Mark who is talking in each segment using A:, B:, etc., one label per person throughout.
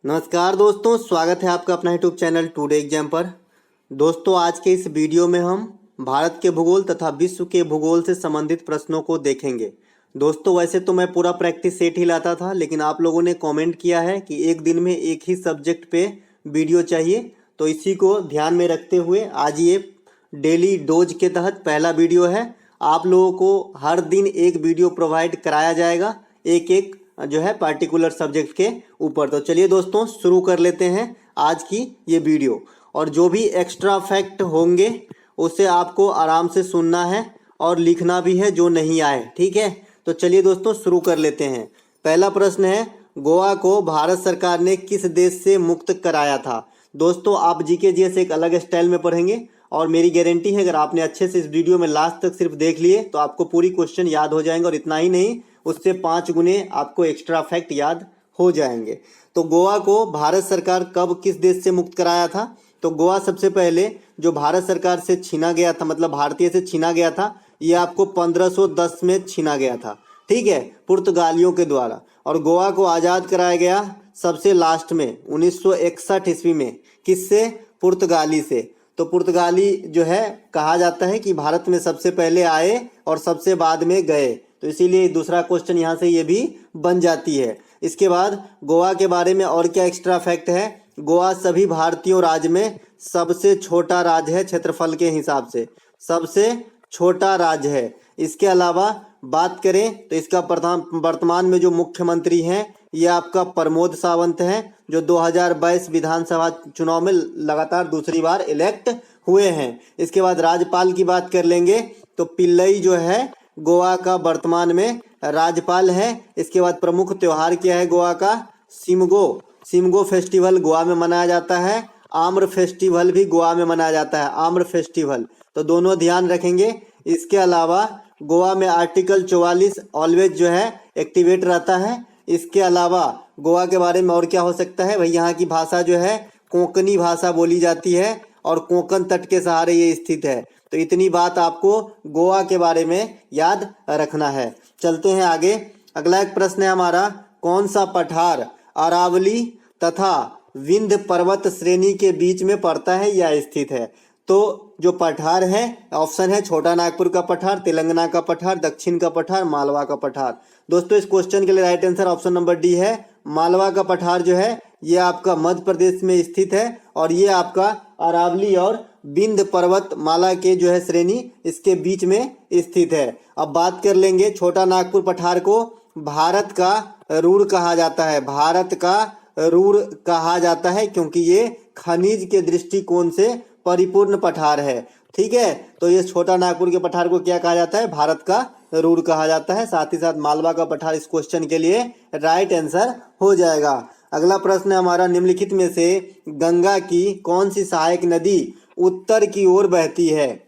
A: नमस्कार दोस्तों, स्वागत है आपका अपना यूट्यूब चैनल टुडे एग्जाम पर। दोस्तों, आज के इस वीडियो में हम भारत के भूगोल तथा विश्व के भूगोल से संबंधित प्रश्नों को देखेंगे। दोस्तों, वैसे तो मैं पूरा प्रैक्टिस सेट ही लाता था, लेकिन आप लोगों ने कमेंट किया है कि एक दिन में एक ही सब्जेक्ट पे वीडियो चाहिए, तो इसी को ध्यान में रखते हुए आज ये डेली डोज के तहत पहला वीडियो है। आप लोगों को हर दिन एक वीडियो प्रोवाइड कराया जाएगा, एक एक जो है पार्टिकुलर सब्जेक्ट के ऊपर। तो चलिए दोस्तों, शुरू कर लेते हैं आज की ये वीडियो। और जो भी एक्स्ट्रा फैक्ट होंगे उसे आपको आराम से सुनना है और लिखना भी है जो नहीं आए, ठीक है। तो चलिए दोस्तों, शुरू कर लेते हैं। पहला प्रश्न है, गोवा को भारत सरकार ने किस देश से मुक्त कराया था। दोस्तों, आप जीके जीएस एक अलग स्टाइल में पढ़ेंगे और मेरी गारंटी है अगर आपने अच्छे से इस वीडियो में लास्ट तक सिर्फ देख लिए तो आपको पूरी क्वेश्चन याद हो जाएंगे, और इतना ही नहीं, उससे 5 गुने आपको एक्स्ट्रा फैक्ट याद हो जाएंगे। तो गोवा को भारत सरकार कब किस देश से मुक्त कराया था। तो गोवा सबसे पहले जो भारत सरकार से छीना गया था, मतलब भारतीय से छीना गया था, ये आपको 1510 में छीना गया था, ठीक है, पुर्तगालियों के द्वारा। और गोवा को आज़ाद कराया गया सबसे लास्ट में 1961 ईस्वी में। किससे? पुर्तगाली से। तो पुर्तगाली जो है कहा जाता है कि भारत में सबसे पहले आए और सबसे बाद में गए, तो इसीलिए दूसरा क्वेश्चन यहाँ से ये भी बन जाती है। इसके बाद गोवा के बारे में और क्या एक्स्ट्रा फैक्ट है। गोवा सभी भारतीयों राज्य में सबसे छोटा राज्य है, क्षेत्रफल के हिसाब से सबसे छोटा राज्य है। इसके अलावा बात करें तो इसका वर्तमान में जो मुख्यमंत्री हैं ये आपका प्रमोद सावंत हैं, जो 2022 विधानसभा चुनाव में लगातार दूसरी बार इलेक्ट हुए हैं। इसके बाद राज्यपाल की बात कर लेंगे तो पिल्लई जो है गोवा का वर्तमान में राज्यपाल है। इसके बाद प्रमुख त्योहार क्या है गोवा का? सिमगो फेस्टिवल गोवा में मनाया जाता है। आम्र फेस्टिवल भी गोवा में मनाया जाता है, आम्र फेस्टिवल, तो दोनों ध्यान रखेंगे। इसके अलावा गोवा में आर्टिकल 44 ऑलवेज जो है एक्टिवेट रहता है। इसके अलावा गोवा के बारे में और क्या हो सकता है भाई, यहाँ की भाषा जो है कोंकणी भाषा बोली जाती है और कोंकण तट के सहारे ये स्थित है। तो इतनी बात आपको गोवा के बारे में याद रखना है। चलते हैं आगे। अगला एक प्रश्न है हमारा, कौन सा पठार अरावली तथा विंध्य पर्वत श्रेणी के बीच में पड़ता है या स्थित है। तो जो पठार है, ऑप्शन है छोटा नागपुर का पठार, तेलंगाना का पठार, दक्षिण का पठार, मालवा का पठार। दोस्तों, इस क्वेश्चन के लिए right answer option number D है। मालवा का पठार जो है ये आपका मध्य प्रदेश में स्थित है, और ये आपका अरावली और विंध्य पर्वत माला के जो है श्रेणी इसके बीच में स्थित है। अब बात कर लेंगे छोटा नागपुर पठार को भारत का रूर कहा जाता है, भारत का रूर कहा जाता है, क्योंकि ये खनिज के दृष्टिकोण से परिपूर्ण पठार है, ठीक है। तो ये छोटा नागपुर के पठार को क्या कहा जाता है? भारत का रूर कहा जाता है। साथ ही साथ मालवा का पठार इस क्वेश्चन के लिए राइट आंसर हो जाएगा। अगला प्रश्न है हमारा, निम्नलिखित में से गंगा की कौन सी सहायक नदी उत्तर की ओर बहती है।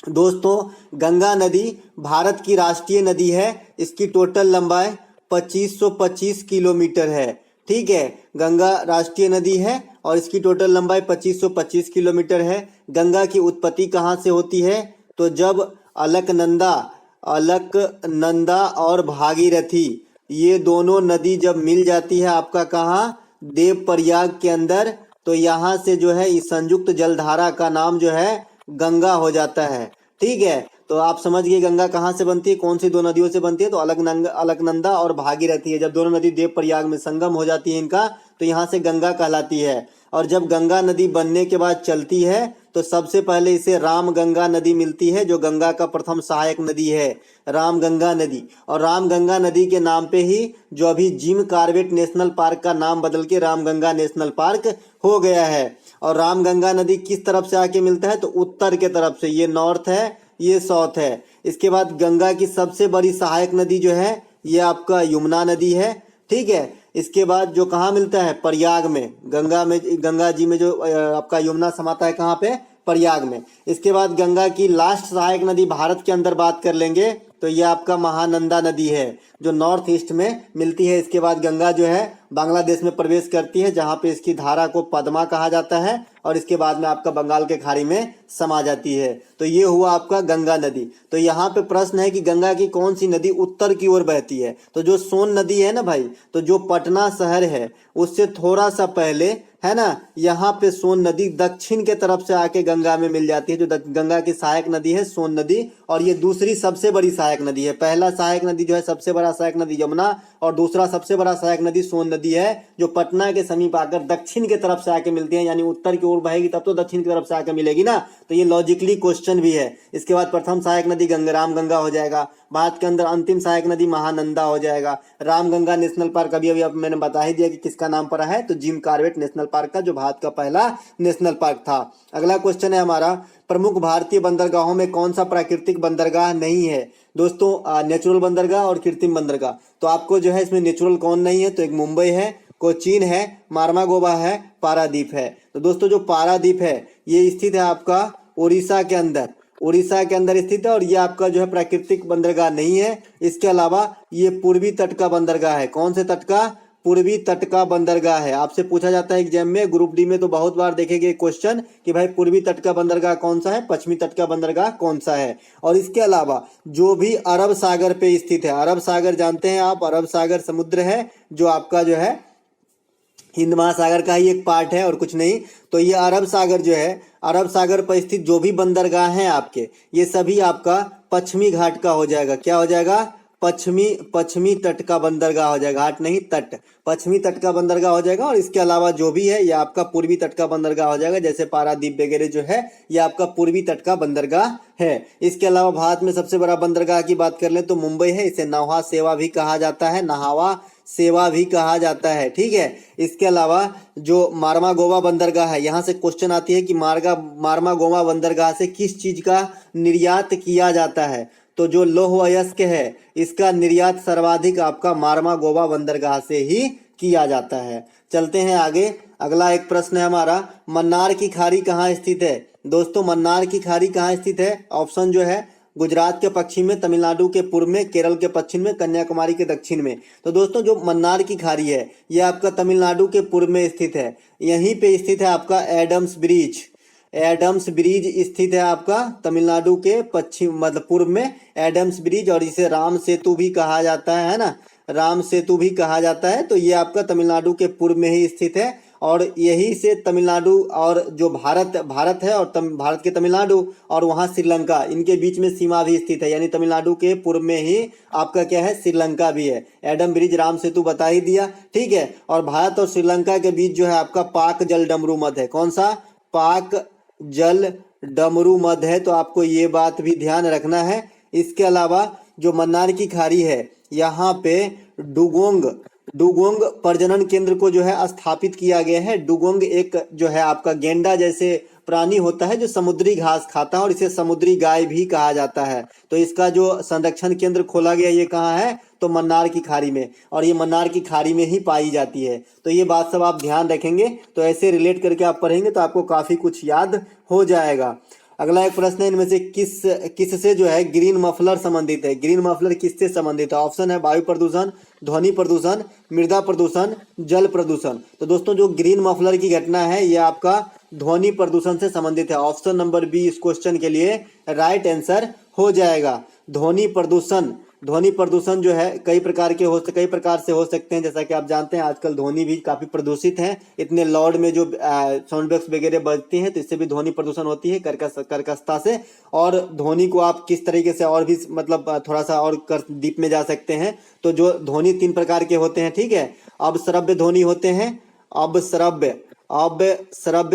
A: दोस्तों, गंगा नदी भारत की राष्ट्रीय नदी है। इसकी टोटल लंबाई 2525 किलोमीटर है, ठीक है। गंगा राष्ट्रीय नदी है और इसकी टोटल लंबाई 2525 किलोमीटर है। गंगा की उत्पत्ति कहाँ से होती है? तो जब अलकनंदा और भागीरथी ये दोनों नदी जब मिल जाती है आपका कहाँ? देवप्रयाग के अंदर, तो यहाँ से जो है इस संयुक्त जलधारा का नाम जो है गंगा हो जाता है, ठीक है। तो आप समझ गए गंगा कहाँ से बनती है, कौन सी दो नदियों से बनती है? तो अलकनंदा और भागीरथी है। जब दोनों नदी देवप्रयाग में संगम हो जाती है इनका, तो यहाँ से गंगा कहलाती है। और जब गंगा नदी बनने के बाद चलती है तो सबसे पहले इसे रामगंगा नदी मिलती है, जो गंगा का प्रथम सहायक नदी है, रामगंगा नदी। और रामगंगा नदी के नाम पे ही जो अभी जिम कॉर्बेट नेशनल पार्क का नाम बदल के रामगंगा नेशनल पार्क हो गया है। और रामगंगा नदी किस तरफ से आके मिलता है? तो उत्तर के तरफ से, ये नॉर्थ है, ये साउथ है। इसके बाद गंगा की सबसे बड़ी सहायक नदी जो है ये आपका यमुना नदी है, ठीक है। इसके बाद जो कहाँ मिलता है? प्रयाग में, गंगा जी में जो आपका यमुना समाता है कहाँ पे? प्रयाग में। इसके बाद गंगा की लास्ट सहायक नदी भारत के अंदर बात कर लेंगे तो ये आपका महानंदा नदी है, जो नॉर्थ ईस्ट में मिलती है। इसके बाद गंगा जो है बांग्लादेश में प्रवेश करती है, जहाँ पे इसकी धारा को पद्मा कहा जाता है, और इसके बाद में आपका बंगाल के खाड़ी में समा जाती है। तो ये हुआ आपका गंगा नदी। तो यहाँ पे प्रश्न है कि गंगा की कौन सी नदी उत्तर की ओर बहती है। तो जो सोन नदी है ना भाई, तो जो पटना शहर है उससे थोड़ा सा पहले है ना, यहाँ पे सोन नदी दक्षिण के तरफ से आके गंगा में मिल जाती है। जो गंगा की सहायक नदी है सोन नदी, और ये दूसरी सबसे बड़ी सहायक नदी है। पहला सहायक नदी जो है, सबसे बड़ा सहायक नदी यमुना, और दूसरा सबसे बड़ा सहायक नदी सोन नदी है, जो पटना के समीप आकर दक्षिण के तरफ से आके मिलती है। यानी उत्तर की ओर बहेगी तब तो दक्षिण की तरफ से आकर मिलेगी ना। तो ये लॉजिकली क्वेश्चन भी है। इसके बाद प्रथम सहायक नदी रामगंगा हो जाएगा। भारत के अंदर अंतिम सहायक नदी महानंदा हो जाएगा। रामगंगा नेशनल पार्क अभी अभी अब मैंने बता ही दिया कि किसका नाम पड़ा है, तो जिम कॉर्बेट नेशनल पार्क का, जो भारत का पहला नेशनल पार्क था। अगला क्वेश्चन है हमारा, प्रमुख भारतीय बंदरगाहों में कौन सा प्राकृतिक बंदरगाह नहीं है। दोस्तों नेचुरल बंदरगाह और कृत्रिम बंदरगाह। तो आपको जो है इसमें नेचुरल कौन नहीं है, तो एक मुंबई है, कोचीन है, मार्मागोबा है, पारादीप है। तो दोस्तों जो पारादीप है ये स्थित है आपका उड़ीसा के अंदर, उड़ीसा के अंदर स्थित है, और ये आपका जो है प्राकृतिक बंदरगाह नहीं है। इसके अलावा ये पूर्वी तट का बंदरगाह है। कौन से तट का? पूर्वी तट का बंदरगाह है। आपसे पूछा जाता है एग्जाम में, ग्रुप डी में तो बहुत बार देखेंगे क्वेश्चन कि भाई पूर्वी तट का बंदरगाह कौन सा है, पश्चिमी तट का बंदरगाह कौन सा है। और इसके अलावा जो भी अरब सागर पे स्थित है, अरब सागर जानते हैं आप, अरब सागर समुद्र है जो आपका जो है हिंद महासागर का ही एक पार्ट है और कुछ नहीं। तो ये अरब सागर जो है, अरब सागर पर स्थित जो भी बंदरगाह हैं आपके, ये सभी आपका पश्चिमी घाट का हो जाएगा। क्या हो जाएगा? पश्चिमी तट का बंदरगाह हो जाएगा, घाट नहीं तट, पश्चिमी तट का बंदरगाह हो जाएगा। और इसके अलावा जो भी है ये आपका पूर्वी तट का बंदरगाह हो जाएगा। जैसे पारादीप वगैरह जो है ये आपका पूर्वी तट का बंदरगाह है। इसके अलावा भारत में सबसे बड़ा बंदरगाह की बात कर ले तो मुंबई है। इसे नौहा सेवा भी कहा जाता है, नहावा सेवा भी कहा जाता है, ठीक है। इसके अलावा जो मार्मागोवा बंदरगाह है, यहाँ से क्वेश्चन आती है कि मार्मागोवा बंदरगाह से किस चीज का निर्यात किया जाता है। तो जो लौह अयस्क है इसका निर्यात सर्वाधिक आपका मार्मागोवा बंदरगाह से ही किया जाता है। चलते हैं आगे। अगला एक प्रश्न है हमारा, मन्नार की खाड़ी कहाँ स्थित है। दोस्तों मन्नार की खाड़ी कहाँ स्थित है? ऑप्शन जो है गुजरात के पश्चिम में, तमिलनाडु के पूर्व में, केरल के पश्चिम में, कन्याकुमारी के दक्षिण में। तो दोस्तों जो मन्नार की खाड़ी है ये आपका तमिलनाडु के पूर्व में स्थित है। यहीं पे स्थित है आपका एडम्स ब्रिज। एडम्स ब्रिज स्थित है आपका तमिलनाडु के पश्चिम मतलब पूर्व में, एडम्स ब्रिज, और इसे राम सेतु भी कहा जाता है ना, राम सेतु भी कहा जाता है। तो ये आपका तमिलनाडु के पूर्व में ही स्थित है, और यही से तमिलनाडु और जो भारत है और भारत के तमिलनाडु और वहाँ श्रीलंका, इनके बीच में सीमा भी स्थित है। यानी तमिलनाडु के पूर्व में ही आपका क्या है, श्रीलंका भी है। एडम ब्रिज, राम सेतु बता ही दिया, ठीक है। और भारत और श्रीलंका के बीच जो है आपका पाक जल डमरू मध्य है। कौन सा? पाक जल डमरू मध्य है। तो आपको ये बात भी ध्यान रखना है। इसके अलावा जो मन्नार की खाड़ी है यहाँ पे डुगोंग प्रजनन केंद्र को जो है स्थापित किया गया है। डुगोंग एक जो है आपका गेंडा जैसे प्राणी होता है जो समुद्री घास खाता है, और इसे समुद्री गाय भी कहा जाता है। तो इसका जो संरक्षण केंद्र खोला गया ये कहाँ है? तो मन्नार की खाड़ी में, और ये मन्नार की खाड़ी में ही पाई जाती है। तो ये बात सब आप ध्यान रखेंगे, तो ऐसे रिलेट करके आप पढ़ेंगे तो आपको काफी कुछ याद हो जाएगा। अगला एक प्रश्न है, इनमें से किससे जो है ग्रीन मफलर संबंधित है। ग्रीन मफलर किससे संबंधित है? ऑप्शन है वायु प्रदूषण, ध्वनि प्रदूषण, मृदा प्रदूषण, जल प्रदूषण। तो दोस्तों जो ग्रीन मफलर की घटना है ये आपका ध्वनि प्रदूषण से संबंधित है। ऑप्शन नंबर बी इस क्वेश्चन के लिए राइट आंसर हो जाएगा। ध्वनि प्रदूषण जो है कई प्रकार से हो सकते हैं। जैसा कि आप जानते हैं आजकल ध्वनि भी काफी प्रदूषित है। इतने लाउड में जो साउंड बॉक्स वगैरह बजती हैं तो इससे भी ध्वनि प्रदूषण होती है कर्कशता से। और ध्वनि को आप किस तरीके से और भी मतलब थोड़ा सा और डीप में जा सकते हैं। तो जो ध्वनि 3 प्रकार के होते हैं, ठीक है। अब श्रव्य ध्वनि होते हैं, अब श्रव्य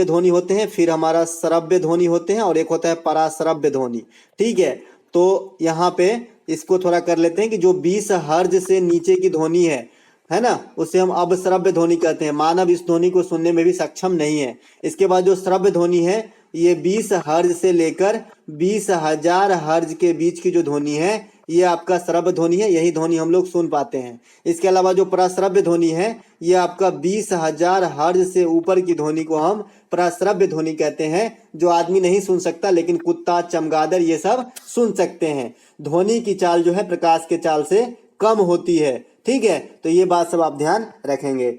A: ध्वनि होते हैं, फिर हमारा श्रव्य ध्वनि होते हैं, और एक होता है पराश्रव्य ध्वनि, ठीक है। तो यहाँ पे इसको थोड़ा कर लेते हैं कि जो 20 हर्ज से नीचे की ध्वनि है ना, उसे हम अपश्रव्य ध्वनि कहते हैं। मानव इस ध्वनि को सुनने में भी सक्षम नहीं है। इसके बाद जो श्रव्य ध्वनि है ये 20 हर्ज से लेकर 20,000 हर्ज के बीच की जो ध्वनि है ये आपका श्रव्य ध्वनि है, यही ध्वनि हम लोग सुन पाते हैं। इसके अलावा जो पराश्रव्य ध्वनि है ये आपका 20,000 हर्ज से ऊपर की ध्वनि को हम पराश्रव्य ध्वनि कहते हैं, जो आदमी नहीं सुन सकता लेकिन कुत्ता, चमगादड़ ये सब सुन सकते हैं। ध्वनि की चाल जो है प्रकाश के चाल से कम होती है, ठीक है। तो ये बात सब आप ध्यान रखेंगे।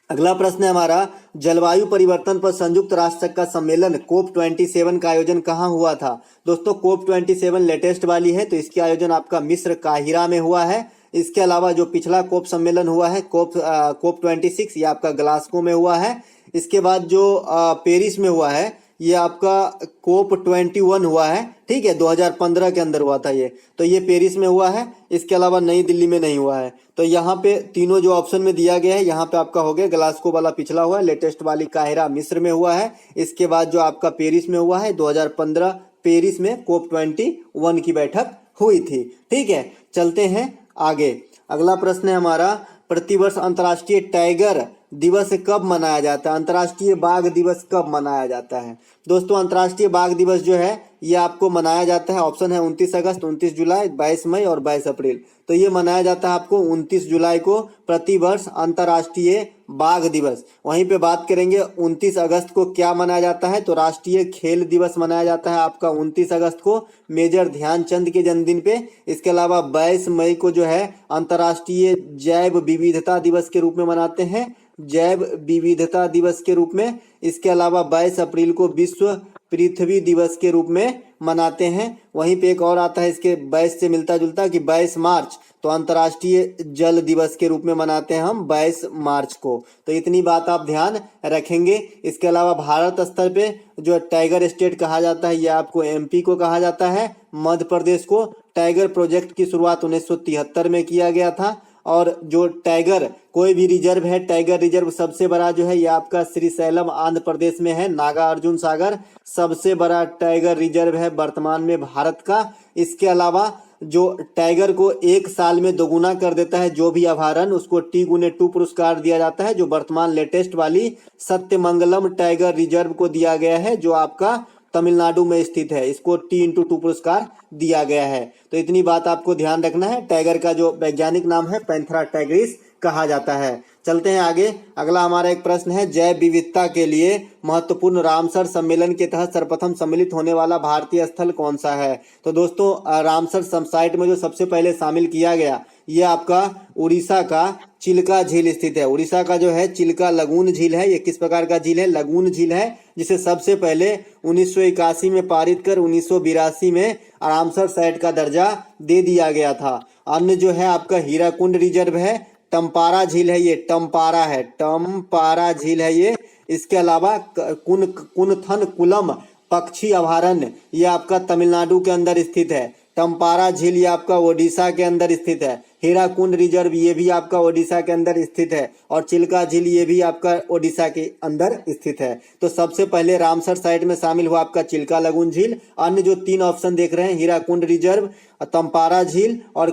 A: अगला प्रश्न है हमारा, जलवायु परिवर्तन पर संयुक्त राष्ट्र का सम्मेलन COP27 का आयोजन कहाँ हुआ था। दोस्तों COP27 लेटेस्ट वाली है, तो इसके आयोजन आपका मिस्र काहिरा में हुआ है। इसके अलावा जो पिछला कोप सम्मेलन हुआ है COP26 ये आपका ग्लासगो में हुआ है। इसके बाद जो पेरिस में हुआ है ये आपका COP21 हुआ है, ठीक है, 2015 के अंदर हुआ था ये, तो ये पेरिस में हुआ है। इसके अलावा नई दिल्ली में नहीं हुआ है। तो यहाँ पे तीनों जो ऑप्शन में दिया गया है, यहाँ पे आपका हो गया ग्लासगो वाला पिछला हुआ है, लेटेस्ट वाली काहिरा मिस्र में हुआ है। इसके बाद जो आपका पेरिस में हुआ है 2015, पेरिस में COP21 की बैठक हुई थी, ठीक है। चलते हैं आगे। अगला प्रश्न है हमारा, प्रतिवर्ष अंतर्राष्ट्रीय टाइगर दिवस कब मनाया जाता है। अंतर्राष्ट्रीय बाघ दिवस कब मनाया जाता है। दोस्तों अंतर्राष्ट्रीय बाघ दिवस जो है ये आपको मनाया जाता है, ऑप्शन है 29 अगस्त, 29 जुलाई, 22 मई और 22 अप्रैल। तो ये मनाया जाता है आपको 29 जुलाई को प्रतिवर्ष अंतर्राष्ट्रीय बाघ दिवस। वहीं पे बात करेंगे 29 अगस्त को क्या मनाया जाता है, तो राष्ट्रीय खेल दिवस मनाया जाता है आपका 29 अगस्त को मेजर ध्यानचंद के जन्मदिन पे। इसके अलावा 22 मई को जो है अंतर्राष्ट्रीय जैव विविधता दिवस के रूप में मनाते हैं, जैव विविधता दिवस के रूप में। इसके अलावा 22 अप्रैल को विश्व पृथ्वी दिवस के रूप में मनाते हैं। वहीं पे एक और आता है इसके 22 से मिलता जुलता कि 22 मार्च, तो अंतर्राष्ट्रीय जल दिवस के रूप में मनाते हैं हम 22 मार्च को। तो इतनी बात आप ध्यान रखेंगे। इसके अलावा भारत स्तर पे जो टाइगर स्टेट कहा जाता है ये आपको MP को कहा जाता है, मध्य प्रदेश को। टाइगर प्रोजेक्ट की शुरुआत 1973 में किया गया था। और जो टाइगर कोई भी रिजर्व है, टाइगर रिजर्व सबसे बड़ा जो है ये आपका श्रीशैलम आंध्र प्रदेश में है, नागा अर्जुन सागर सबसे बड़ा टाइगर रिजर्व है वर्तमान में भारत का। इसके अलावा जो टाइगर को एक साल में दोगुना कर देता है जो भी अभयारण्य, उसको T×2 पुरस्कार दिया जाता है, जो वर्तमान लेटेस्ट वाली सत्यमंगलम टाइगर रिजर्व को दिया गया है, जो आपका तमिलनाडु में स्थित है। इसको T×2 पुरस्कार दिया गया है। तो इतनी बात आपको ध्यान रखना है। टाइगर का जो वैज्ञानिक नाम है पैंथेरा टाइग्रिस कहा जाता है। चलते हैं आगे। अगला हमारा एक प्रश्न है, जैव विविधता के लिए महत्वपूर्ण रामसर सम्मेलन के तहत सर्वप्रथम सम्मिलित होने वाला भारतीय स्थल कौन सा है। तो दोस्तों रामसर साइट में जो सबसे पहले शामिल किया गया ये आपका उड़ीसा का चिल्का झील स्थित है। उड़ीसा का जो है चिल्का लगून झील है। ये किस प्रकार का झील है, लगून झील है, जिसे सबसे पहले 1981 में पारित कर 1982 में रामसर साइट का दर्जा दे दिया गया था। अन्य जो है आपका हीराकुंड रिजर्व है, टम्पारा झील है, ये टम्पारा है, टम्पारा झील है ये। इसके अलावा कुनथन कुलम पक्षी अभयारण्य ये आपका तमिलनाडु के अंदर स्थित है। टम्पारा झील ये आपका ओडिशा के अंदर स्थित है। हीराकुंड रिजर्व ये भी आपका ओडिशा के अंदर स्थित है। और चिल्का झील ये भी आपका ओडिशा के अंदर स्थित है। तो सबसे पहले रामसर साइट में शामिल हुआ आपका चिल्का लगून झील। अन्य जो 3 ऑप्शन देख रहे हैं, हीराकुंड रिजर्व, टम्पारा झील और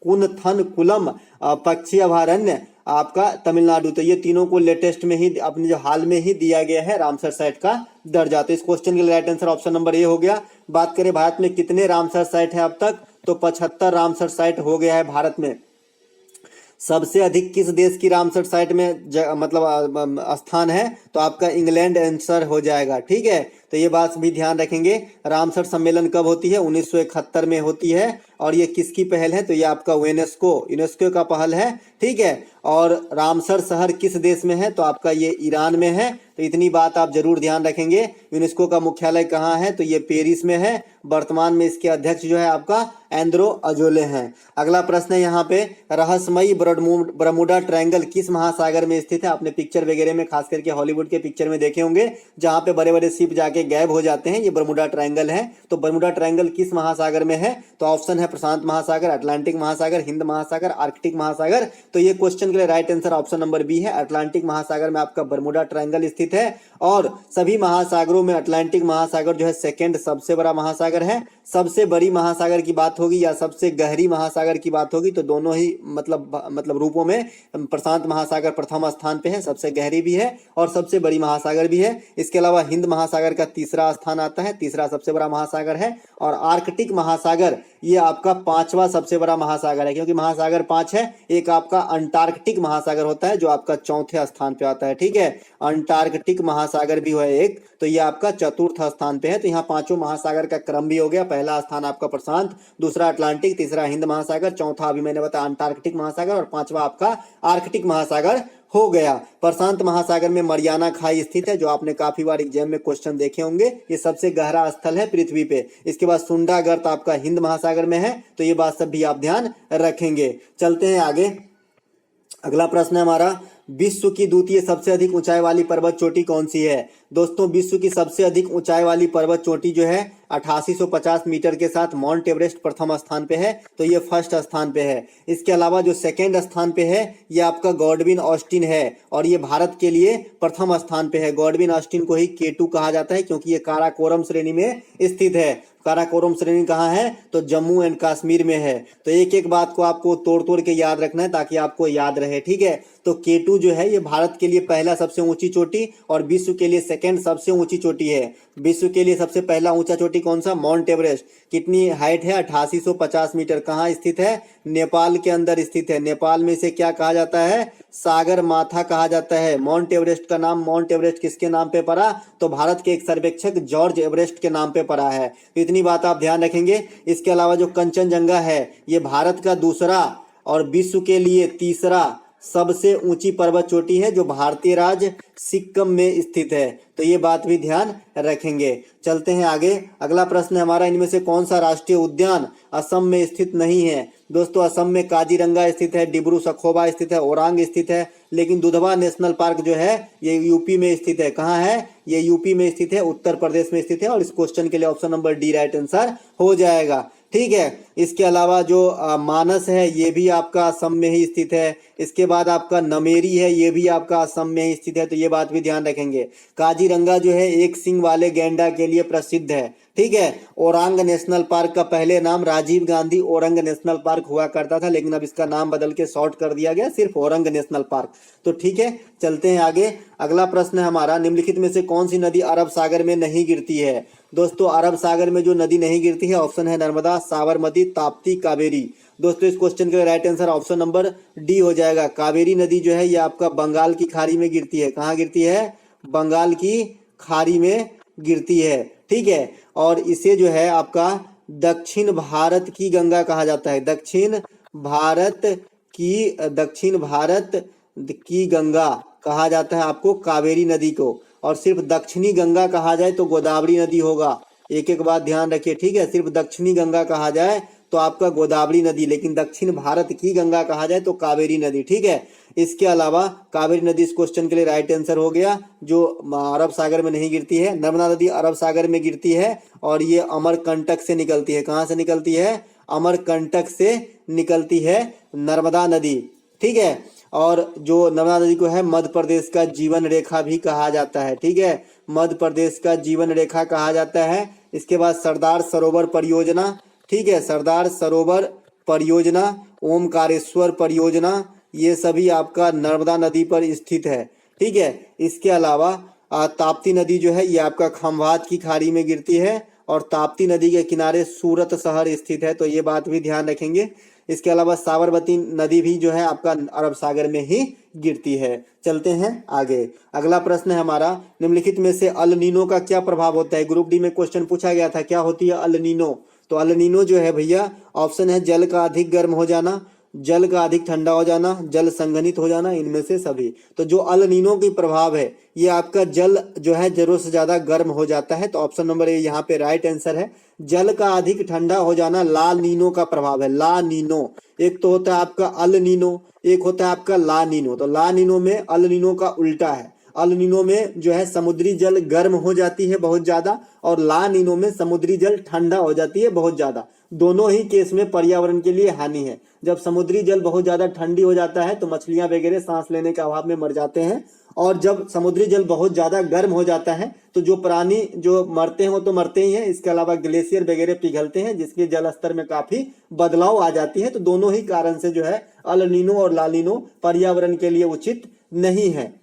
A: कुनथन कुलम पक्षी अभयारण्य आपका तमिलनाडु, तो ये तीनों को लेटेस्ट में ही अपने जो हाल में ही दिया गया है रामसर साइट का दर्जा। तो इस क्वेश्चन के लिए right answer option number A हो गया। बात करें भारत में कितने रामसर साइट है अब तक, तो 75 रामसर साइट हो गया है भारत में। सबसे अधिक किस देश की रामसर साइट में मतलब स्थान है, तो आपका इंग्लैंड आंसर हो जाएगा, ठीक है। तो ये बात भी ध्यान रखेंगे। रामसर सम्मेलन कब होती है, 1971 में होती है। और ये किसकी पहल है, तो ये आपका यूनेस्को का पहल है, ठीक है। और रामसर शहर किस देश में है, तो आपका ये ईरान में है। तो इतनी बात आप जरूर ध्यान रखेंगे। यूनेस्को का मुख्यालय कहाँ है, तो ये पेरिस में है। वर्तमान में इसके अध्यक्ष जो है आपका एंड्रो अजोले हैं। अगला प्रश्न है यहाँ पे, रहस्यमयी बरमूडा ट्रायंगल किस महासागर में स्थित है। आपने पिक्चर वगैरह में खास करके हॉलीवुड के पिक्चर में देखे होंगे, जहाँ पे बड़े बड़े शिप जाके गायब हो जाते हैं, ये बरमूडा ट्रायंगल है। तो बरमूडा ट्रायंगल किस महासागर में है, तो ऑप्शन है प्रशांत महासागर, अटलांटिक महासागर, हिंद महासागर, आर्कटिक महासागर। तो ये क्वेश्चन के लिए right answer option number B है। अटलांटिक महासागर में आपका बरमूडा ट्रायंगल स्थित है। और सभी महासागरों में अटलांटिक महासागर जो है सेकंड सबसे बड़ा महासागर है। सबसे बड़ी महासागर की बात होगी या सबसे गहरी महासागर की बात होगी, तो दोनों ही मतलब रूपों में प्रशांत महासागर प्रथम स्थान पे है, सबसे गहरी भी है और सबसे बड़ी महासागर भी है। इसके अलावा हिंद महासागर का तीसरा स्थान आता है, तीसरा सबसे बड़ा महासागर है। और आर्कटिक महासागर ये आपका 5वां सबसे बड़ा महासागर है, क्योंकि महासागर 5 है। एक आपका अंटार्कटिक महासागर होता है जो आपका चौथे स्थान पे आता है, ठीक है। अंटार्कटिक महासागर भी है एक, तो ये आपका चतुर्थ स्थान पे है। तो यहाँ 5 महासागर का क्रम भी हो गया। पहला स्थान आपका प्रशांत, दूसरा अटलांटिक, तीसरा हिंद महासागर, चौथा अभी मैंने बताया अंटार्कटिक महासागर और 5वां आपका आर्कटिक महासागर हो गया। प्रशांत महासागर में मरियाना खाई स्थित है, जो आपने काफी बार एग्जाम में क्वेश्चन देखे होंगे। ये सबसे गहरा स्थल है पृथ्वी पे। इसके बाद सुंडा गर्त आपका हिंद महासागर में है, तो ये बात सब भी आप ध्यान रखेंगे। चलते हैं आगे। अगला प्रश्न है हमारा, विश्व की द्वितीय सबसे अधिक ऊंचाई वाली पर्वत चोटी कौन सी है? दोस्तों, विश्व की सबसे अधिक ऊंचाई वाली पर्वत चोटी जो है 8850 मीटर के साथ माउंट एवरेस्ट प्रथम स्थान पे है, तो ये फर्स्ट स्थान पे है। इसके अलावा जो सेकंड स्थान पे है ये आपका गॉडविन ऑस्टिन है, और ये भारत के लिए प्रथम स्थान पे है। गॉडविन ऑस्टिन को ही केटू कहा जाता है, क्योंकि ये काराकोरम श्रेणी में स्थित है। काराकोरम श्रेणी कहाँ है? तो जम्मू एंड कश्मीर में है। तो एक एक बात को आपको तोड़ तोड़ के याद रखना है, ताकि आपको याद रहे, ठीक है। तो केटू जो है ये भारत के लिए पहला सबसे ऊंची चोटी और विश्व के लिए सेकंड सबसे ऊंची चोटी है। विश्व के लिए सबसे पहला ऊंचा चोटी कौन सा? Mount Everest. कितनी हाइट है? 8850 मीटर। कहाँ स्थित है? नेपाल के अंदर स्थित है। नेपाल में इसे क्या कहा जाता है? सागर माथा कहा जाता है। माउंट एवरेस्ट का नाम, माउंट एवरेस्ट किसके नाम पे पड़ा? तो भारत के एक सर्वेक्षक जॉर्ज एवरेस्ट के नाम पे पड़ा है। तो इतनी बात आप ध्यान रखेंगे। इसके अलावा जो कंचनजंगा है ये भारत का दूसरा और विश्व के लिए तीसरा सबसे ऊंची पर्वत चोटी है, जो भारतीय राज्य सिक्किम में स्थित है। तो ये बात भी ध्यान रखेंगे। चलते हैं आगे। अगला प्रश्न है हमारा, इनमें से कौन सा राष्ट्रीय उद्यान असम में स्थित नहीं है? दोस्तों, असम में काजीरंगा स्थित है, डिब्रू सखोबा स्थित है, ओरांग स्थित है, लेकिन दुधवा नेशनल पार्क जो है ये यूपी में स्थित है। कहाँ है? ये यूपी में स्थित है, उत्तर प्रदेश में स्थित है। और इस क्वेश्चन के लिए option number D right answer हो जाएगा, ठीक है। इसके अलावा जो मानस है ये भी आपका असम में ही स्थित है। इसके बाद आपका नमेरी है, ये भी आपका असम में ही स्थित है। तो ये बात भी ध्यान रखेंगे। काजीरंगा जो है एक सींग वाले गैंडा के लिए प्रसिद्ध है, ठीक है। ओरांग नेशनल पार्क का पहले नाम राजीव गांधी ओरंग नेशनल पार्क हुआ करता था, लेकिन अब इसका नाम बदल के शॉर्ट कर दिया गया, सिर्फ ओरंग नेशनल पार्क। तो ठीक है, चलते हैं आगे। अगला प्रश्न है हमारा, निम्नलिखित में से कौन सी नदी अरब सागर में नहीं गिरती है? दोस्तों, अरब सागर में जो नदी नहीं गिरती है, ऑप्शन है नर्मदा, साबरमती, ताप्ती, कावेरी। दोस्तों, इस क्वेश्चन का right answer option number D हो जाएगा। कावेरी नदी जो है ये आपका बंगाल की खाड़ी में गिरती है। कहाँ गिरती है? बंगाल की खाड़ी में गिरती है, ठीक है। और इसे जो है आपका दक्षिण भारत की गंगा कहा जाता है। दक्षिण भारत की गंगा कहा जाता है आपको कावेरी नदी को। और सिर्फ दक्षिणी गंगा कहा जाए तो गोदावरी नदी होगा। एक एक बात ध्यान रखिए, ठीक है। सिर्फ दक्षिणी गंगा कहा जाए तो आपका गोदावरी नदी, लेकिन दक्षिण भारत की गंगा कहा जाए तो कावेरी नदी, ठीक है। इसके अलावा कावेरी नदी इस क्वेश्चन के लिए राइट आंसर हो गया, जो अरब सागर में नहीं गिरती है। नर्मदा नदी अरब सागर में गिरती है और ये अमरकंटक से निकलती है। कहाँ से निकलती है? अमरकंटक से निकलती है नर्मदा नदी, ठीक है। और जो नर्मदा नदी को है मध्य प्रदेश का जीवन रेखा भी कहा जाता है, ठीक है। मध्य प्रदेश का जीवन रेखा कहा जाता है। इसके बाद सरदार सरोवर परियोजना, ठीक है, सरदार सरोवर परियोजना, ओमकारेश्वर परियोजना, ये सभी आपका नर्मदा नदी पर स्थित है, ठीक है। इसके अलावा ताप्ती नदी जो है ये आपका खंभात की खाड़ी में गिरती है और ताप्ती नदी के किनारे सूरत शहर स्थित है। तो ये बात भी ध्यान रखेंगे। इसके अलावा साबरमती नदी भी जो है आपका अरब सागर में ही गिरती है। चलते हैं आगे। अगला प्रश्न है हमारा, निम्नलिखित में से अल नीनो का क्या प्रभाव होता है? ग्रुप डी में क्वेश्चन पूछा गया था, क्या होती है अल नीनो? तो अल नीनो जो है भैया, ऑप्शन है जल का अधिक गर्म हो जाना, जल का अधिक ठंडा हो जाना, जल संघनित हो जाना, इनमें से सभी। तो जो अल नीनो की प्रभाव है ये आपका जल जो है जरूरत से ज्यादा गर्म हो जाता है। तो ऑप्शन नंबर ए यहाँ पे राइट आंसर है। जल का अधिक ठंडा हो जाना ला नीनो का प्रभाव है। ला नीनो, एक तो होता है आपका अल नीनो, एक होता है आपका ला नीनो। तो ला नीनो में अल नीनो का उल्टा है। अल नीनो में जो है समुद्री जल गर्म हो जाती है बहुत ज्यादा, और ला नीनो में समुद्री जल ठंडा हो जाती है बहुत ज्यादा। दोनों ही केस में पर्यावरण के लिए हानि है। जब समुद्री जल बहुत ज्यादा ठंडी हो जाता है तो मछलियां वगैरह सांस लेने के अभाव में मर जाते हैं, और जब समुद्री जल बहुत ज्यादा गर्म हो जाता है तो जो प्राणी जो मरते हैं वो तो मरते ही हैं, इसके अलावा ग्लेशियर वगैरह पिघलते हैं, जिसके जल स्तर में काफी बदलाव आ जाती है। तो दोनों ही कारण से जो है अल नीनो और ला नीनो पर्यावरण के लिए उचित नहीं है,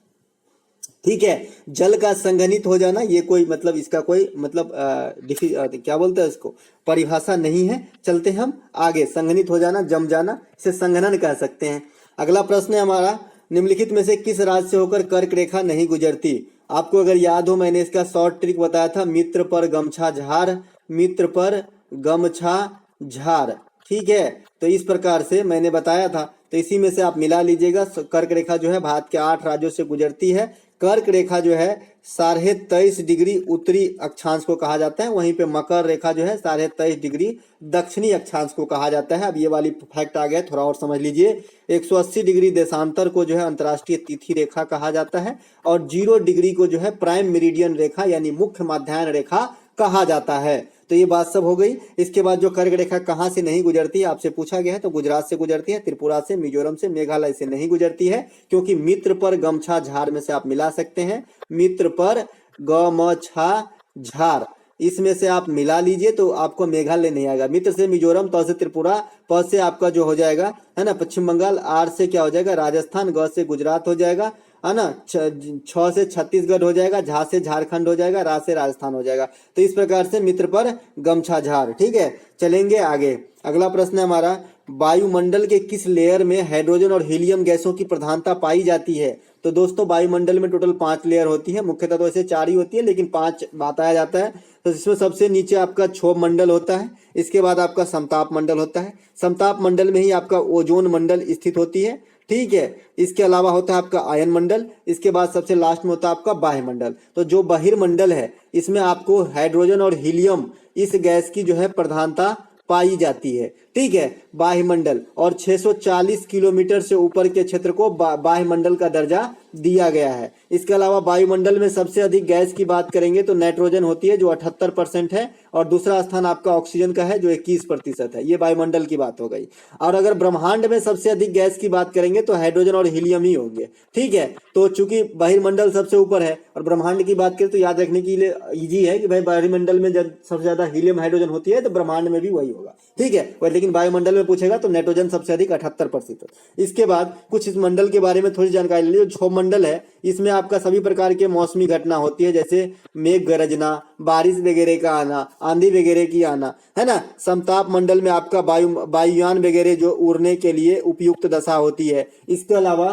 A: ठीक है। जल का संघनित हो जाना ये कोई मतलब, इसका कोई मतलब क्या बोलते हैं इसको, परिभाषा नहीं है। चलते हम आगे। संघनित हो जाना, जम जाना, इसे संघनन कह सकते हैं। अगला प्रश्न है हमारा, निम्नलिखित में से किस राज्य से होकर कर्क रेखा नहीं गुजरती? आपको अगर याद हो मैंने इसका शॉर्ट ट्रिक बताया था, मित्र पर गमछा झार, मित्र पर गमछा झार, ठीक है, तो इस प्रकार से मैंने बताया था, तो इसी में से आप मिला लीजिएगा। कर्क रेखा जो है भारत के 8 राज्यों से गुजरती है। कर्क रेखा जो है 23.5 डिग्री उत्तरी अक्षांश को कहा जाता है, वहीं पे मकर रेखा जो है 23.5 डिग्री दक्षिणी अक्षांश को कहा जाता है। अब ये वाली फैक्ट आ गया, थोड़ा और समझ लीजिए। 180 डिग्री देशांतर को जो है अंतर्राष्ट्रीय तिथि रेखा कहा जाता है, और 0 डिग्री को जो है प्राइम मेरिडियन रेखा यानी मुख्य मध्याह्न रेखा कहा जाता है। तो ये बात सब हो गई। इसके बाद जो कर्क रेखा कहाँ से नहीं गुजरती है आपसे पूछा गया है, तो गुजरात से गुजरती है, त्रिपुरा से, मिजोरम से, मेघालय से नहीं गुजरती है, क्योंकि मित्र पर गमछा झार में से आप मिला सकते हैं। मित्र पर गमछा झार, इसमें से आप मिला लीजिए तो आपको मेघालय नहीं आएगा। मित्र से मिजोरम, त से त्रिपुरा, प से आपका जो हो जाएगा है ना पश्चिम बंगाल, आर से क्या हो जाएगा राजस्थान, ग से गुजरात हो जाएगा है ना, छ से छत्तीसगढ़ हो जाएगा, झा से झारखंड हो जाएगा, रा से राजस्थान हो जाएगा। तो इस प्रकार से मित्र पर गमछा झार। ठीक है, चलेंगे आगे। अगला प्रश्न है हमारा, वायुमंडल के किस लेयर में हाइड्रोजन और हीलियम गैसों की प्रधानता पाई जाती है? तो दोस्तों वायुमंडल में टोटल 5 लेयर होती है, मुख्यतः तो ऐसे 4 ही होती है लेकिन 5 बताया जाता है। तो इसमें सबसे नीचे आपका क्षोभ मंडल होता है, इसके बाद आपका समताप मंडल होता है, समताप मंडल में ही आपका ओजोन मंडल स्थित होती है। ठीक है, इसके अलावा होता है आपका आयन मंडल, इसके बाद सबसे लास्ट में होता है आपका बाह्य मंडल। तो जो बहिर्मंडल है इसमें आपको हाइड्रोजन और हीलियम इस गैस की जो है प्रधानता पाई जाती है। ठीक है, बाह्यमंडल, और 640 किलोमीटर से ऊपर के क्षेत्र को बाह्यमंडल का दर्जा दिया गया है। इसके अलावा वायुमंडल में सबसे अधिक गैस की बात करेंगे तो नाइट्रोजन होती है जो 78% है, और दूसरा स्थान आपका ऑक्सीजन का है जो 21% है। ये वायुमंडल की बात हो गई। और अगर ब्रह्मांड में सबसे अधिक गैस की बात करेंगे तो हाइड्रोजन और हीलियम ही होंगे। ठीक है, तो चूंकि बहिर्मंडल सबसे ऊपर है और ब्रह्मांड की बात करें तो याद रखने के लिए इजी है कि भाई बहिर्मंडल में जब सबसे ज्यादा हीलियम हाइड्रोजन होती है तो ब्रह्मांड में भी वही होगा। ठीक है, लेकिन वायुमंडल में पूछेगा तो नाइट्रोजन सबसे अधिक 78%। इसके बाद कुछ इस मंडल के बारे में थोड़ी जानकारी ले लीजिए। जो क्षोभ मंडल है इसमें आपका सभी प्रकार के मौसमी घटना होती है, जैसे मेघ गरजना, बारिश वगैरह का आना, आंधी वगैरह की आना, है ना। समताप मंडल में आपका वायुयान वगैरह जो उड़ने के लिए उपयुक्त दशा होती है। इसके अलावा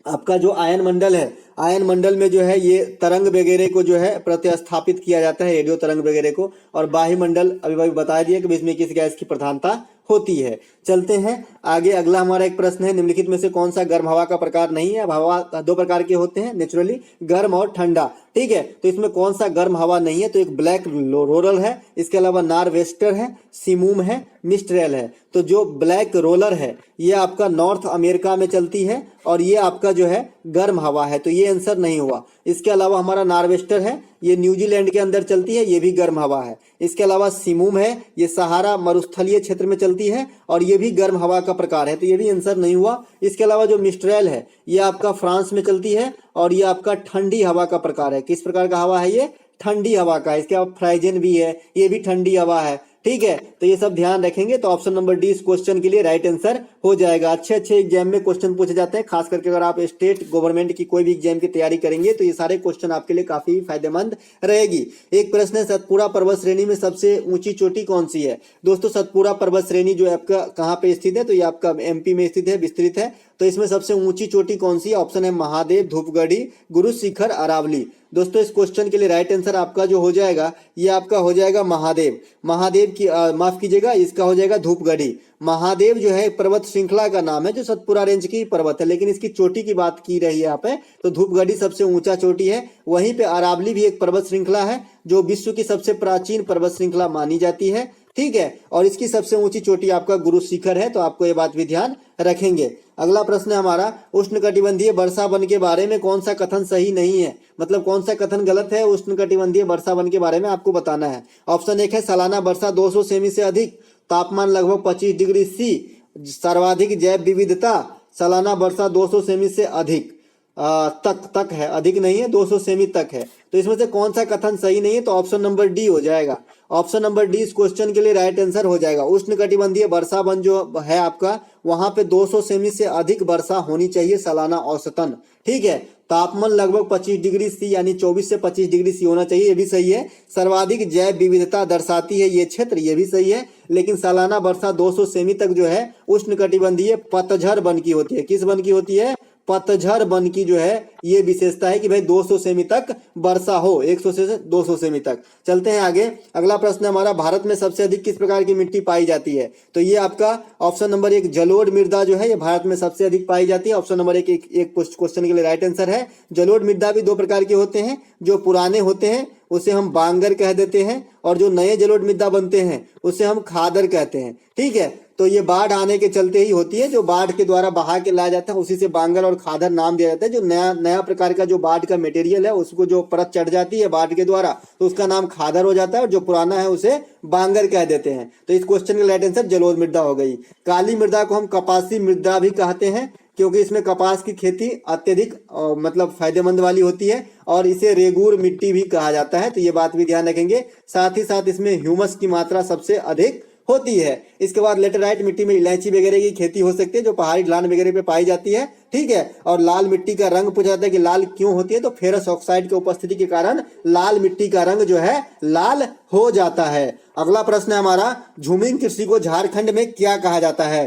A: आपका जो आयन मंडल है, आयन मंडल में जो है ये तरंग वगैरह को जो है प्रतिस्थापित किया जाता है, रेडियो तरंग वगैरह को। और बाह्य मंडल अभी बता दिया कि इसमें किस गैस की प्रधानता होती है। चलते हैं आगे। अगला हमारा एक प्रश्न है, निम्नलिखित में से कौन सा गर्म हवा का प्रकार नहीं है? अब हवा 2 प्रकार के होते हैं नेचुरली, गर्म और ठंडा। ठीक है, तो इसमें कौन सा गर्म हवा नहीं है? तो एक ब्लैक रोलर है, इसके अलावा नॉरवेस्टर है, सिमूम है, मिस्ट्रेल है। तो जो ब्लैक रोलर है ये आपका नॉर्थ अमेरिका में चलती है और ये आपका जो है गर्म हवा है, तो ये आंसर नहीं हुआ। इसके अलावा हमारा नॉरवेस्टर है, ये न्यूजीलैंड के अंदर चलती है, ये भी गर्म हवा है। इसके अलावा सिमूम है, ये सहारा मरुस्थलीय क्षेत्र में चलती है और ये भी गर्म हवा का प्रकार है, तो ये भी आंसर नहीं हुआ। इसके अलावा जो मिस्ट्रेल है ये आपका फ्रांस में चलती है और ये आपका ठंडी हवा का प्रकार है। किस प्रकार का हवा है? ये ठंडी हवा का है। इसके अलावा फ्राइजन भी है, ये भी ठंडी हवा है। ठीक है, तो ये सब ध्यान रखेंगे तो ऑप्शन नंबर डी इस क्वेश्चन के लिए राइट आंसर हो जाएगा। अच्छे एग्जाम में क्वेश्चन पूछे जाते हैं, खास करके अगर आप स्टेट गवर्नमेंट की कोई भी एग्जाम की तैयारी करेंगे तो ये सारे क्वेश्चन आपके लिए काफी फायदेमंद रहेगी। एक प्रश्न है, सतपुड़ा पर्वत श्रेणी में सबसे ऊंची चोटी कौन सी है? दोस्तों सतपुड़ा पर्वत श्रेणी जो आपका कहाँ पे स्थित है? तो ये आपका एमपी में स्थित है, विस्तृत है। तो इसमें सबसे ऊंची चोटी कौन सी है? ऑप्शन है महादेव, धूपगढ़ी, गुरु शिखर, अरावली। दोस्तों इस क्वेश्चन के लिए राइट आंसर आपका जो हो जाएगा ये आपका हो जाएगा महादेव। महादेव की माफ कीजिएगा, इसका हो जाएगा धूपगढ़ी। महादेव जो है पर्वत श्रृंखला का नाम है जो सतपुड़ा रेंज की पर्वत है, लेकिन इसकी चोटी की बात की रही है यहाँ पे, तो धूपगढ़ी सबसे ऊंचा चोटी है। वहीं पे अरावली भी एक पर्वत श्रृंखला है जो विश्व की सबसे प्राचीन पर्वत श्रृंखला मानी जाती है। ठीक है, और इसकी सबसे ऊंची चोटी आपका गुरु शिखर है, तो आपको ये बात भी ध्यान रखेंगे। अगला प्रश्न है हमारा, उष्णकटिबंधीय वर्षा वन के बारे में कौन सा कथन सही नहीं है? मतलब कौन सा कथन गलत है उष्णकटिबंधीय वर्षा वन के बारे में आपको बताना है। ऑप्शन 1 है सालाना वर्षा 200 सेमी से अधिक, तापमान लगभग 25 डिग्री सी, सर्वाधिक जैव विविधता, सालाना वर्षा 200 सेमी से अधिक तक है, अधिक नहीं है, 200 सेमी तक है। तो इसमें से कौन सा कथन सही नहीं है? तो ऑप्शन नंबर डी हो जाएगा। ऑप्शन नंबर डी इस क्वेश्चन के लिए राइट आंसर हो जाएगा। उष्णकटिबंधीय वर्षा वन जो है आपका, वहां पे 200 सेमी से अधिक वर्षा होनी चाहिए सालाना औसतन। ठीक है, तापमान लगभग 25 डिग्री सी यानी 24 से 25 डिग्री सी होना चाहिए, ये भी सही है। सर्वाधिक जैव विविधता दर्शाती है ये क्षेत्र, ये भी सही है। लेकिन सालाना वर्षा 200 सेमी तक जो है उष्णकटिबंधीय पतझड़ वन की होती है। किस वन की होती है? पतझड़ वन की जो है ये विशेषता है कि भाई 200 सेमी तक वर्षा हो, 100 से 200 सेमी तक। चलते हैं आगे। अगला प्रश्न हमारा, भारत में सबसे अधिक किस प्रकार की मिट्टी पाई जाती है? तो ये आपका ऑप्शन नंबर 1 जलोढ़ मृदा जो है ये भारत में सबसे अधिक पाई जाती है। ऑप्शन नंबर 1 एक क्वेश्चन के लिए राइट आंसर है। जलोढ़ मृदा भी 2 प्रकार के होते हैं, जो पुराने होते हैं उसे हम बांगर कह देते हैं, और जो नए जलोढ़ मृदा बनते हैं उसे हम खादर कहते हैं। ठीक है, तो ये बाढ़ आने के चलते ही होती है, जो बाढ़ के द्वारा बहा के लाया जाता है उसी से बांगर और खादर नाम दिया जाता है। जो नया प्रकार का जो बाढ़ का मटेरियल है उसको जो परत चढ़ जाती है बाढ़ के द्वारा तो उसका नाम खादर हो जाता है, और जो पुराना है उसे बांगर कह देते हैं। तो इस क्वेश्चन का राइट आंसर जलोढ़ मृदा हो गई। काली मृदा को हम कपासी मृदा भी कहते हैं, क्योंकि इसमें कपास की खेती अत्यधिक मतलब फायदेमंद वाली होती है, और इसे रेगूर मिट्टी भी कहा जाता है। तो ये बात भी ध्यान रखेंगे। साथ ही साथ इसमें ह्यूमस की मात्रा सबसे अधिक होती है। इसके बाद लेटेराइट मिट्टी में इलायची वगैरह की खेती हो सकती है, जो पहाड़ी ढलान वगैरह पे पाई जाती है। ठीक है, और लाल मिट्टी का रंग पूछा जाता है कि लाल क्यों होती है? तो फेरस ऑक्साइड की उपस्थिति के कारण लाल मिट्टी का रंग जो है लाल हो जाता है। अगला प्रश्न है हमारा, झूमिंग कृषि को झारखंड में क्या कहा जाता है?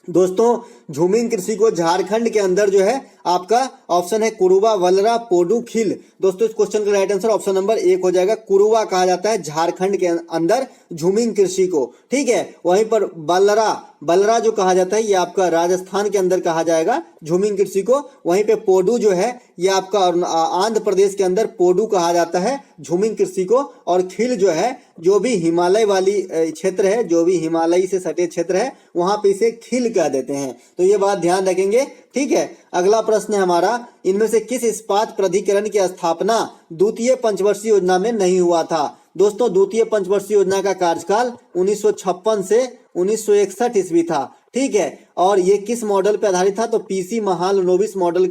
A: दोस्तों, झूमिंग कृषि को झारखंड के अंदर जो है आपका ऑप्शन है कुरुबा, वलरा, पोडू, खिल। दोस्तों इस क्वेश्चन का राइट आंसर ऑप्शन नंबर 1 हो जाएगा। कुरुबा कहा जाता है झारखंड के अंदर झूमिंग कृषि को। ठीक है, वहीं पर बलरा जो कहा जाता है ये आपका राजस्थान के अंदर कहा जाएगा झूमिंग कृषि को। वहीं पे पोडू जो है ये आपका आंध्र प्रदेश के अंदर पोडू कहा जाता है झूमिंग कृषि को। और खिल जो है जो भी हिमालय वाली क्षेत्र है, जो भी हिमालय से सटे क्षेत्र है वहां पे इसे खिल कह देते हैं। तो ये बात ध्यान रखेंगे। ठीक है, अगला प्रश्न है हमारा, इनमें से किस इस्पात प्राधिकरण की स्थापना द्वितीय पंचवर्षीय योजना में नहीं हुआ था? दोस्तों द्वितीय पंचवर्षीय योजना का कार्यकाल 1956 से 1961 ईस्वी था। ठीक है, और ये किस मॉडल पे आधारित था? तो पीसी महालनोबिस मॉडल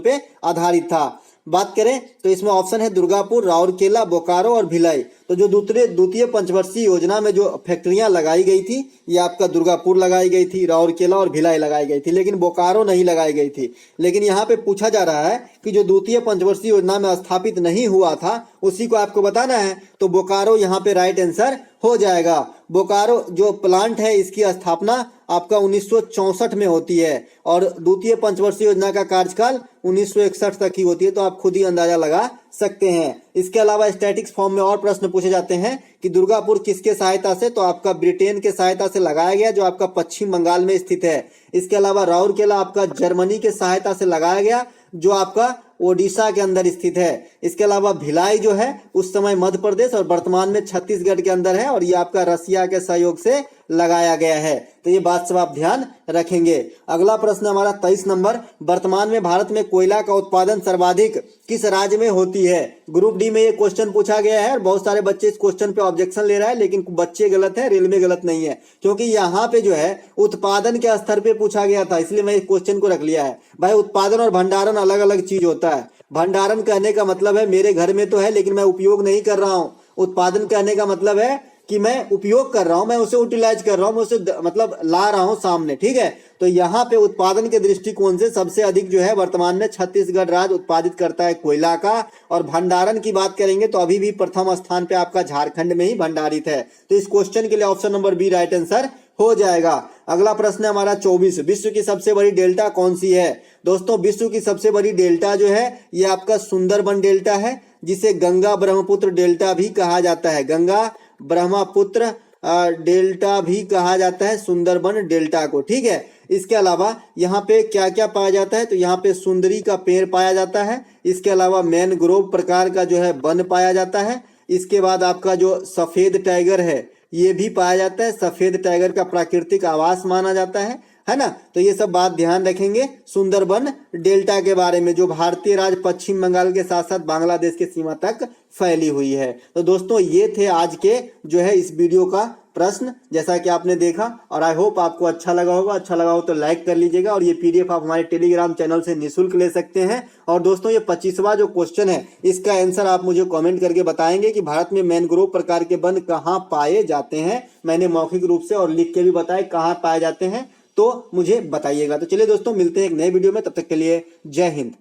A: पे आधारित था। बात करें तो इसमें ऑप्शन है दुर्गापुर, राउरकेला, बोकारो और भिलाई। तो जो द्वितीय पंचवर्षीय योजना में जो फैक्ट्रियां लगाई गई थी ये आपका दुर्गापुर लगाई गई थी, राउरकेला और भिलाई लगाई गई थी, लेकिन बोकारो नहीं लगाई गई थी। लेकिन यहाँ पे पूछा जा रहा है कि जो द्वितीय पंचवर्षीय योजना में स्थापित नहीं हुआ था उसी को आपको बताना है, तो बोकारो यहाँ पे राइट आंसर हो जाएगा। बोकारो जो प्लांट है इसकी स्थापना आपका 1964 में होती है, और द्वितीय पंचवर्षीय योजना का कार्यकाल 1961 तक ही होती है। तो आप खुद ही अंदाजा लगा सकते हैं। इसके अलावा स्टैटिक्स फॉर्म में और प्रश्न पूछे जाते हैं कि दुर्गापुर किसके सहायता से? तो आपका ब्रिटेन के सहायता से लगाया गया, जो आपका पश्चिम बंगाल में स्थित है। इसके अलावा राउरकेला आपका जर्मनी के सहायता से लगाया गया, जो आपका ओडिशा के अंदर स्थित है। इसके अलावा भिलाई जो है उस समय मध्य प्रदेश और वर्तमान में छत्तीसगढ़ के अंदर है, और ये आपका रसिया के सहयोग से लगाया गया है। तो ये बात सब आप ध्यान रखेंगे। अगला प्रश्न हमारा 23 नंबर, वर्तमान में भारत में कोयला का उत्पादन सर्वाधिक किस राज्य में होती है? ग्रुप डी में ये क्वेश्चन पूछा गया है, और बहुत सारे बच्चे इस क्वेश्चन पे ऑब्जेक्शन ले रहा है, लेकिन बच्चे गलत है, रेल में गलत नहीं है, क्योंकि यहाँ पे जो है उत्पादन के स्तर पे पूछा गया था, इसलिए मैं इस क्वेश्चन को रख लिया है। भाई उत्पादन और भंडारण अलग अलग चीज होता है। भंडारण कहने का मतलब है मेरे घर में तो है लेकिन मैं उपयोग नहीं कर रहा हूँ। उत्पादन कहने का मतलब है कि मैं उपयोग कर रहा हूं, मैं उसे यूटिलाइज कर रहा हूं, मैं उसे मतलब ला रहा हूं सामने। ठीक है, तो यहाँ पे उत्पादन के दृष्टिकोण से सबसे अधिक जो है वर्तमान में छत्तीसगढ़ राज्य उत्पादित करता है कोयला का। और भंडारण की बात करेंगे तो अभी भी प्रथम स्थान पे आपका झारखंड में ही भंडारित है। तो इस क्वेश्चन के लिए option number B right answer हो जाएगा। अगला प्रश्न है हमारा 24, विश्व की सबसे बड़ी डेल्टा कौन सी है? दोस्तों विश्व की सबसे बड़ी डेल्टा जो है ये आपका सुंदरबन डेल्टा है, जिसे गंगा ब्रह्मपुत्र डेल्टा भी कहा जाता है। गंगा ब्रह्मपुत्र डेल्टा भी कहा जाता है सुंदरबन डेल्टा को। ठीक है, इसके अलावा यहाँ पे क्या क्या पाया जाता है? तो यहाँ पे सुंदरी का पेड़ पाया जाता है। इसके अलावा मैनग्रोव प्रकार का जो है वन पाया जाता है। इसके बाद आपका जो सफेद टाइगर है ये भी पाया जाता है। सफेद टाइगर का प्राकृतिक आवास माना जाता है ना। तो ये सब बात ध्यान रखेंगे सुंदरबन डेल्टा के बारे में, जो भारतीय राज्य पश्चिम बंगाल के साथ साथ बांग्लादेश के सीमा तक फैली हुई है। तो दोस्तों ये थे आज के जो है इस वीडियो का प्रश्न, जैसा कि आपने देखा, और आई होप आपको अच्छा लगा होगा। अच्छा लगा हो तो लाइक कर लीजिएगा, और ये पीडीएफ आप हमारे टेलीग्राम चैनल से निःशुल्क ले सकते हैं। और दोस्तों ये 25वां जो क्वेश्चन है इसका आंसर आप मुझे कमेंट करके बताएंगे कि भारत में मैनग्रोव प्रकार के वन कहाँ पाए जाते हैं। मैंने मौखिक रूप से और लिख के भी बताया कहाँ पाए जाते हैं, तो मुझे बताइएगा। तो चलिए दोस्तों मिलते हैं एक नए वीडियो में, तब तक के लिए जय हिंद।